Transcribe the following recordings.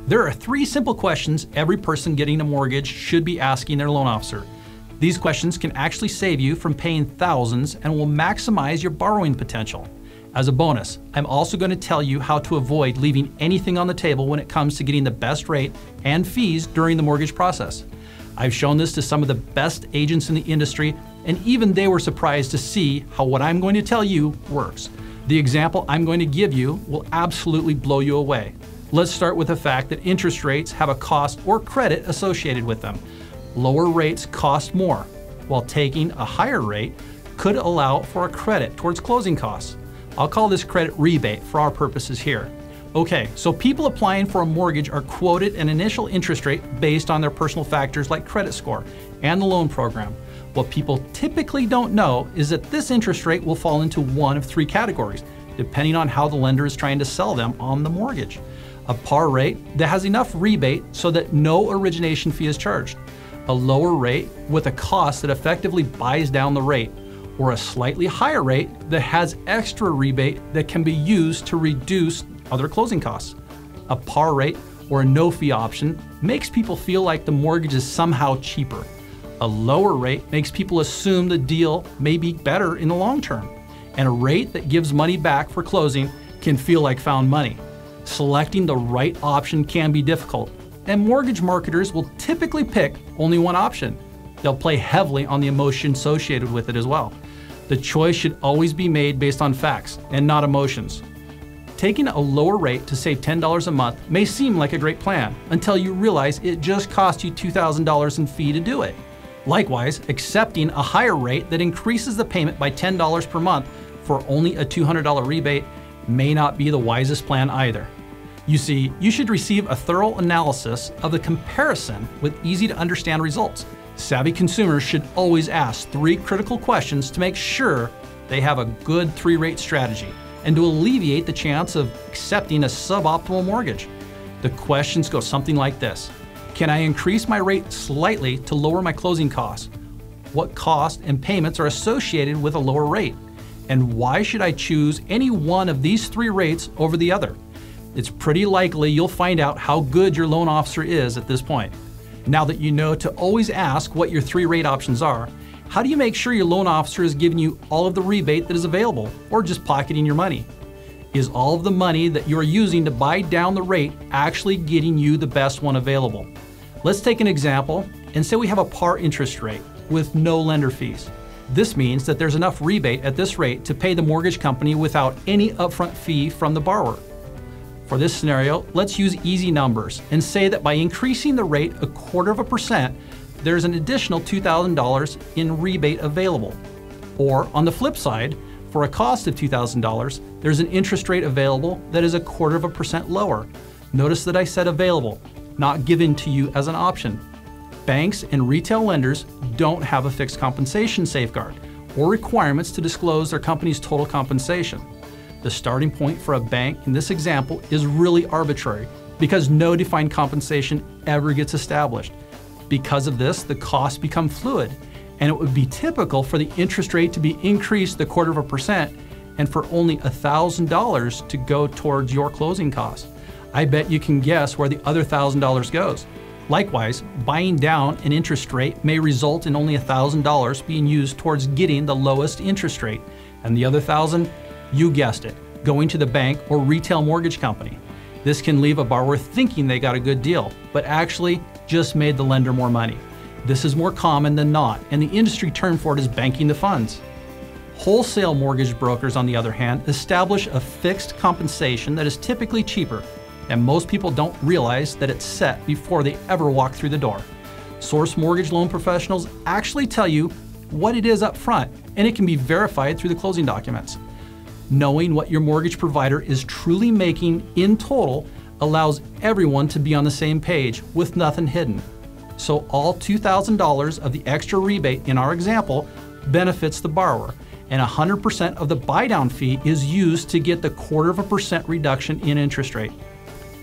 There are 3 simple questions every person getting a mortgage should be asking their loan officer. These questions can actually save you from paying thousands and will maximize your borrowing potential. As a bonus, I'm also going to tell you how to avoid leaving anything on the table when it comes to getting the best rate and fees during the mortgage process. I've shown this to some of the best agents in the industry, and even they were surprised to see how what I'm going to tell you works. The example I'm going to give you will absolutely blow you away. Let's start with the fact that interest rates have a cost or credit associated with them. Lower rates cost more, while taking a higher rate could allow for a credit towards closing costs. I'll call this credit rebate for our purposes here. Okay, so people applying for a mortgage are quoted an initial interest rate based on their personal factors like credit score and the loan program. What people typically don't know is that this interest rate will fall into one of 3 categories, depending on how the lender is trying to sell them on the mortgage. A par rate that has enough rebate so that no origination fee is charged. A lower rate with a cost that effectively buys down the rate, or a slightly higher rate that has extra rebate that can be used to reduce other closing costs. A par rate or a no fee option makes people feel like the mortgage is somehow cheaper. A lower rate makes people assume the deal may be better in the long term. And a rate that gives money back for closing can feel like found money. Selecting the right option can be difficult, and mortgage marketers will typically pick only one option. They'll play heavily on the emotion associated with it as well. The choice should always be made based on facts and not emotions. Taking a lower rate to save $10 a month may seem like a great plan until you realize it just cost you $2,000 in fee to do it. Likewise, accepting a higher rate that increases the payment by $10 per month for only a $200 rebate may not be the wisest plan either. You see, you should receive a thorough analysis of the comparison with easy to understand results. Savvy consumers should always ask 3 critical questions to make sure they have a good 3-rate strategy and to alleviate the chance of accepting a suboptimal mortgage. The questions go something like this. Can I increase my rate slightly to lower my closing costs? What costs and payments are associated with a lower rate? And why should I choose any one of these 3 rates over the other? It's pretty likely you'll find out how good your loan officer is at this point. Now that you know to always ask what your 3 rate options are, how do you make sure your loan officer is giving you all of the rebate that is available, or just pocketing your money? Is all of the money that you are using to buy down the rate actually getting you the best one available? Let's take an example and say we have a par interest rate with no lender fees. This means that there's enough rebate at this rate to pay the mortgage company without any upfront fee from the borrower. For this scenario, let's use easy numbers and say that by increasing the rate 0.25%, there's an additional $2,000 in rebate available. Or on the flip side, for a cost of $2,000, there's an interest rate available that is 0.25% lower. Notice that I said available, not given to you as an option. Banks and retail lenders don't have a fixed compensation safeguard or requirements to disclose their company's total compensation. The starting point for a bank in this example is really arbitrary because no defined compensation ever gets established. Because of this, the costs become fluid, and it would be typical for the interest rate to be increased 0.25% and for only $1,000 to go towards your closing costs. I bet you can guess where the other $1,000 goes. Likewise, buying down an interest rate may result in only $1,000 being used towards getting the lowest interest rate, and the other $1,000, you guessed it, going to the bank or retail mortgage company. This can leave a borrower thinking they got a good deal, but actually just made the lender more money. This is more common than not, and the industry term for it is banking the funds. Wholesale mortgage brokers, on the other hand, establish a fixed compensation that is typically cheaper, and most people don't realize that it's set before they ever walk through the door. Source mortgage loan professionals actually tell you what it is up front, and it can be verified through the closing documents. Knowing what your mortgage provider is truly making in total allows everyone to be on the same page with nothing hidden. So all $2,000 of the extra rebate in our example benefits the borrower, and 100% of the buy-down fee is used to get the 0.25% reduction in interest rate.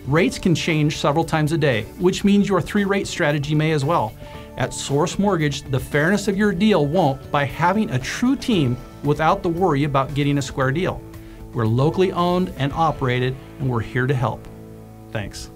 Rates can change several times a day, which means your 3-rate strategy may as well. At Source Mortgage, the fairness of your deal won't by having a true team without the worry about getting a square deal. We're locally owned and operated, and we're here to help. Thanks.